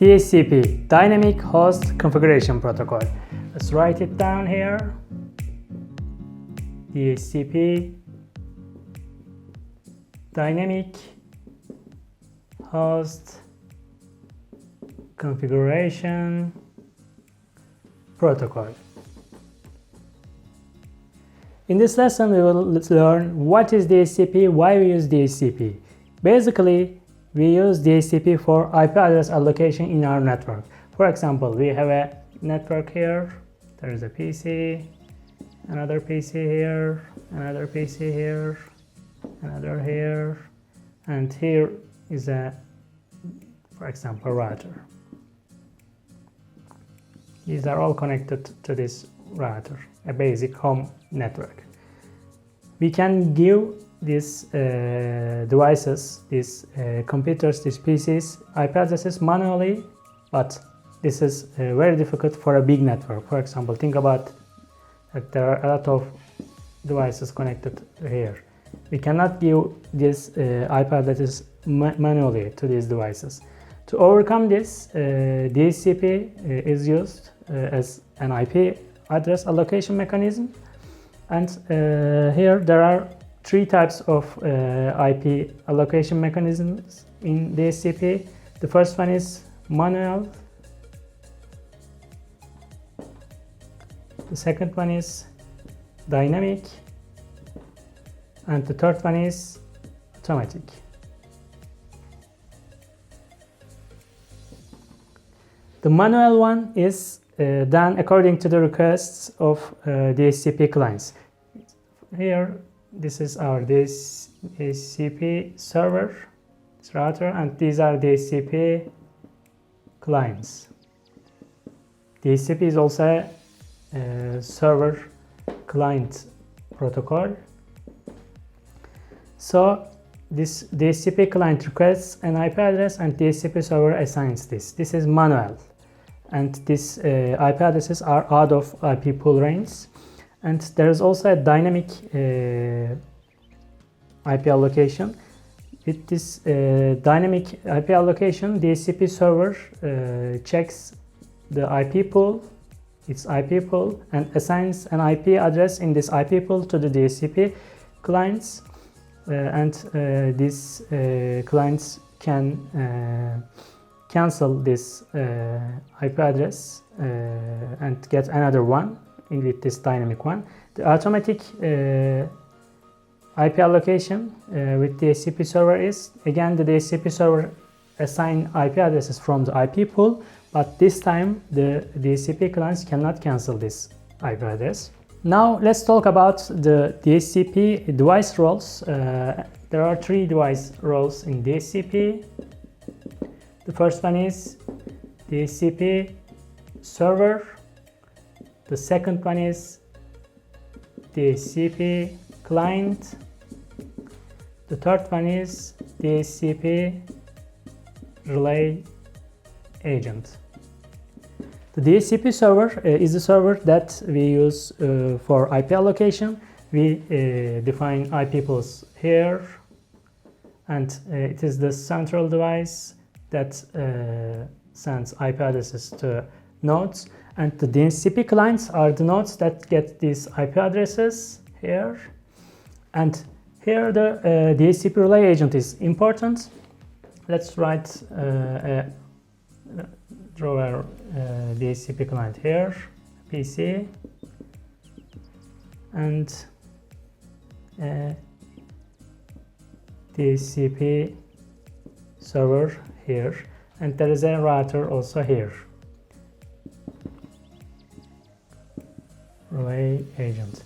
DHCP Dynamic Host Configuration Protocol. Let's write it down here. DHCP Dynamic Host Configuration Protocol. In this lesson, we will learn what is DHCP, why we use DHCP. Basically, we use DHCP for IP address allocation in our network. For example, we have a network here. There is a PC, another PC here, another PC here, another here, and here is a, for example, router. These are all connected to this router, a basic home network. We can give these devices, these computers, these PCs, IP addresses manually, but this is very difficult for a big network. For example, think about that there are a lot of devices connected here. We cannot give these IP addresses manually to these devices. To overcome this, DHCP is used as an IP address allocation mechanism, and here there are three types of IP allocation mechanisms in DHCP. The first one is manual, the second one is dynamic, and the third one is automatic. The manual one is done according to the requests of DHCP clients. Here, this is our DHCP server, this router, and these are DHCP clients. DHCP is also a server client protocol. So this DHCP client requests an IP address and DHCP server assigns this. This is manual, and these IP addresses are out of IP pool range. And there is also a dynamic IP allocation. With this dynamic IP allocation, DHCP server checks the IP pool, its IP pool, and assigns an IP address in this IP pool to the DHCP clients. These clients can cancel this IP address and get another one with this dynamic one. The automatic IP allocation with DHCP server is, again, the DHCP server assign IP addresses from the IP pool, but this time the DHCP clients cannot cancel this IP address. Now let's talk about the DHCP device roles. There are three device roles in DHCP. The first one is DHCP server. The second one is DHCP client. The third one is DHCP relay agent. The DHCP server is the server that we use for IP allocation. We define IP pools here, and it is the central device that sends IP addresses to nodes. And the DHCP clients are the nodes that get these IP addresses here. And here the DHCP relay agent is important. Let's write draw our DHCP client here, PC, and DHCP server here, and there is a router also here. Relay agent.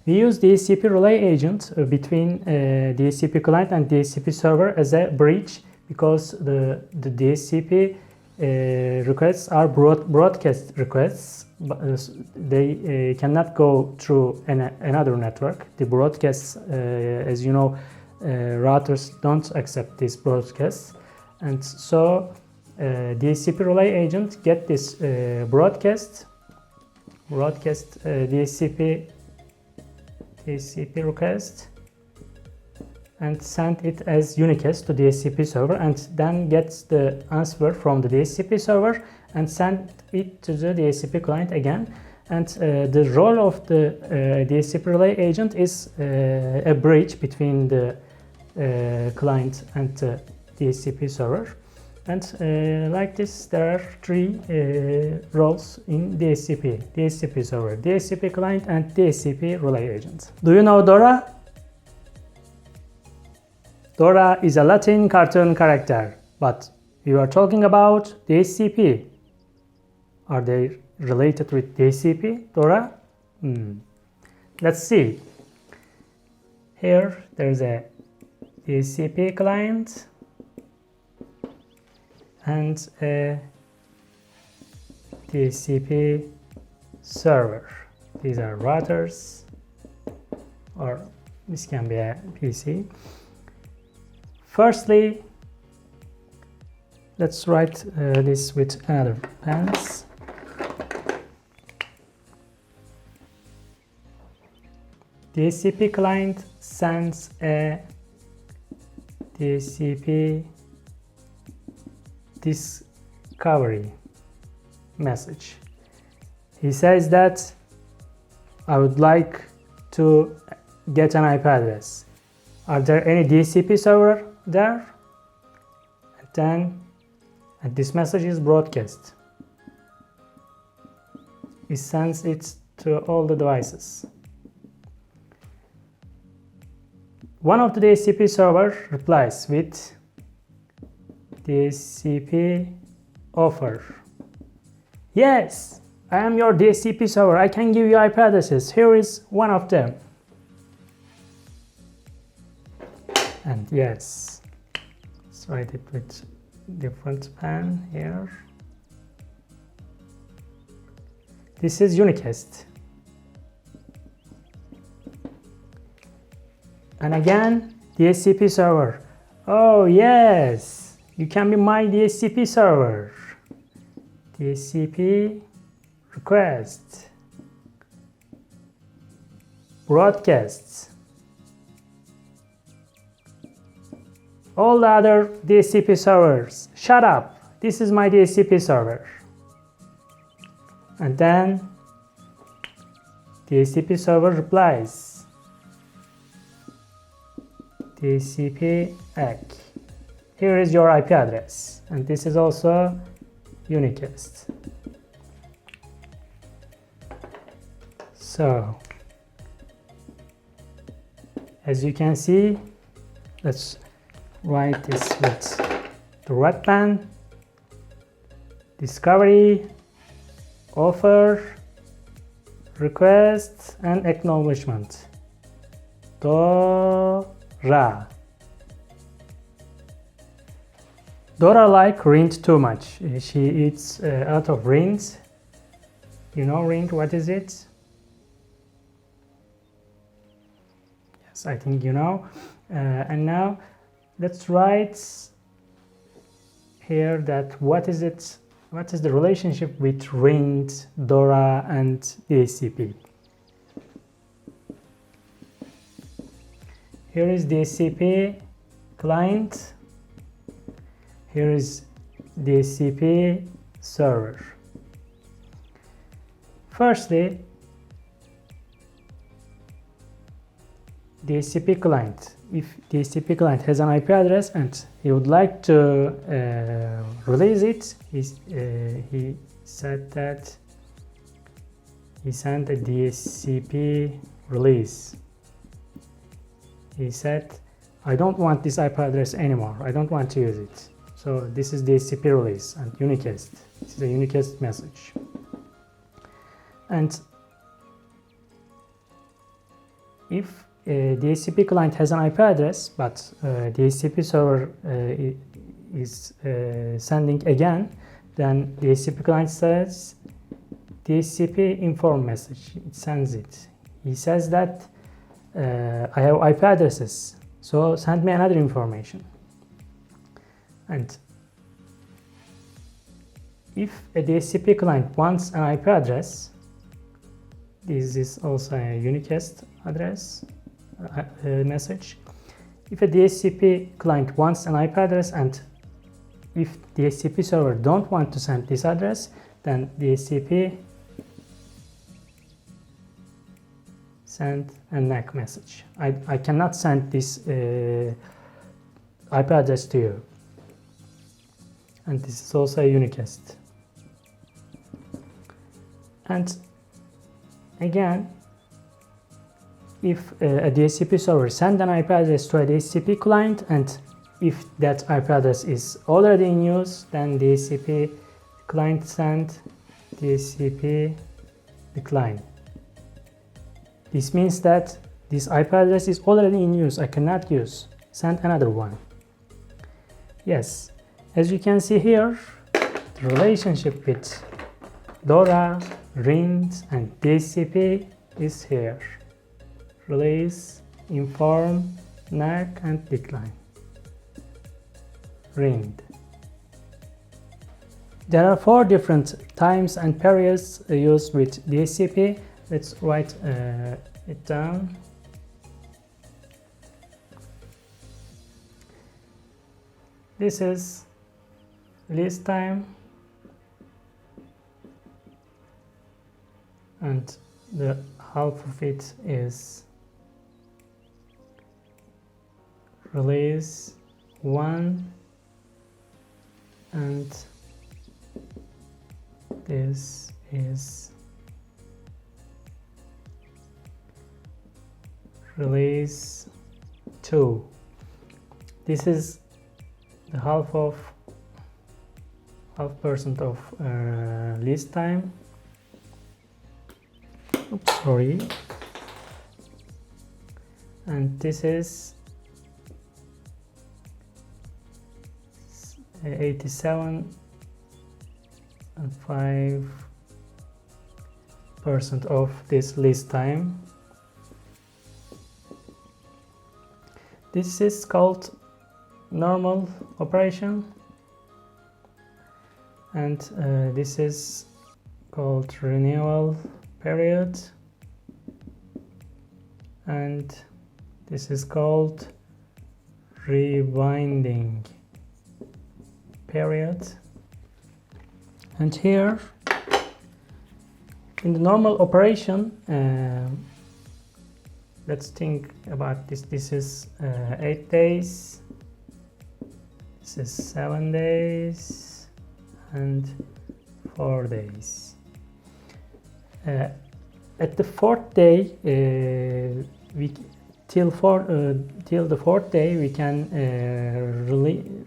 We use DHCP relay agent between DHCP client and DHCP server as a bridge, because the DHCP requests are broadcast requests. They cannot go through another network. The broadcasts, as you know, routers don't accept these broadcasts, and so DHCP relay agent get this broadcast DHCP request, and send it as unicast to DHCP server, and then gets the answer from the DHCP server and send it to the DHCP client again. And the role of the DHCP relay agent is a bridge between the client and the DHCP server. And like this, there are three roles in DHCP: DHCP server, DHCP client, and DHCP relay agent. Do you know DORA? DORA is a Latin cartoon character, but we are talking about DHCP. Are they related with DHCP, DORA? Let's see. Here there's a DHCP client and a DHCP server. These are routers, or this can be a PC. Firstly, let's write this with another pens. DHCP client sends a DHCP discovery message. He says that I would like to get an IP address. Are there any DHCP server there? And this message is broadcast. It sends it to all the devices. One of the DHCP server replies with DHCP offer. Yes, I am your DHCP server. I can give you IP addresses. Here is one of them. And yes, let's write it with different pen here. This is unicast. And again, DHCP server. Oh yes, you can be my DHCP server. DHCP request. Broadcasts. All the other DHCP servers, shut up. This is my DHCP server. And then DHCP server replies. DHCP ACK. Here is your IP address, and this is also unicast. So, as you can see, let's write this with the red pen. Discovery, offer, request, and acknowledgement. DORA. DORA like RIND too much. She eats a lot of RIND. You know RIND, what is it? Yes, I think you know. And now let's write here that what is the relationship with RIND, DORA, and DHCP. Here is DHCP client. Here is DHCP server. Firstly, DHCP client. If DHCP client has an IP address and he would like to release it, he said that he sent a DHCP release. He said, I don't want this IP address anymore. I don't want to use it. So this is DHCP release and unicast. This is a unicast message. And if a DHCP client has an IP address, but DHCP server is sending again, then DHCP client says DHCP inform message. It sends it. He says that I have IP addresses, so send me another information. And if a DHCP client wants an IP address, this is also a unicast address message. If a DHCP client wants an IP address and if DHCP server don't want to send this address, then DHCP send a NAC message. I cannot send this IP address to you. And this is also a unicast. And again, if a DHCP server sends an IP address to a DHCP client, and if that IP address is already in use, then DHCP client send DHCP decline. This means that this IP address is already in use. I cannot use. Send another one. Yes, as you can see here, the relationship with DORA, RIND, and DHCP is here. Release, inform, NAC, and decline. RIND. There are 4 different times and periods used with DHCP. Let's write it down. This is release time, and the half of it is release 1, and this is release 2. This is the half percent of release time. Oops, sorry. And this is 87.5% of this release time. This is called normal operation, and this is called renewal period, and this is called rewinding period. And here in the normal operation, let's think about this. This is 8 days, this is 7 days, and 4 days. At the 4th day, till the 4th day, we can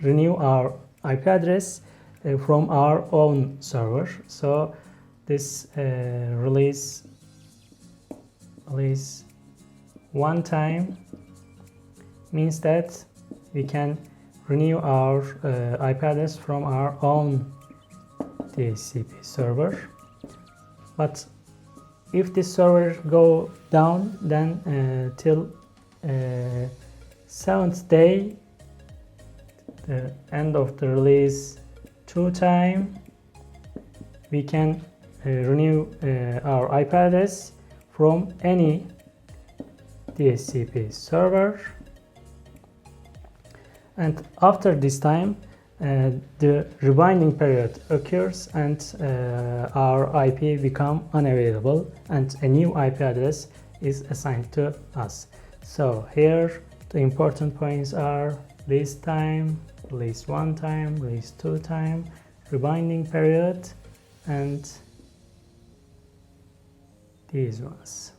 renew our IP address from our own server. So this release 1 time means that we can renew our IP address from our own DHCP server. But if this server go down, then till 7th day, the end of the release 2 time, we can renew our IP address from any DHCP server. And after this time, the rewinding period occurs, and our IP become unavailable, and a new IP address is assigned to us. So here the important points are release time, release 1 time, release 2 time, rewinding period, and these ones.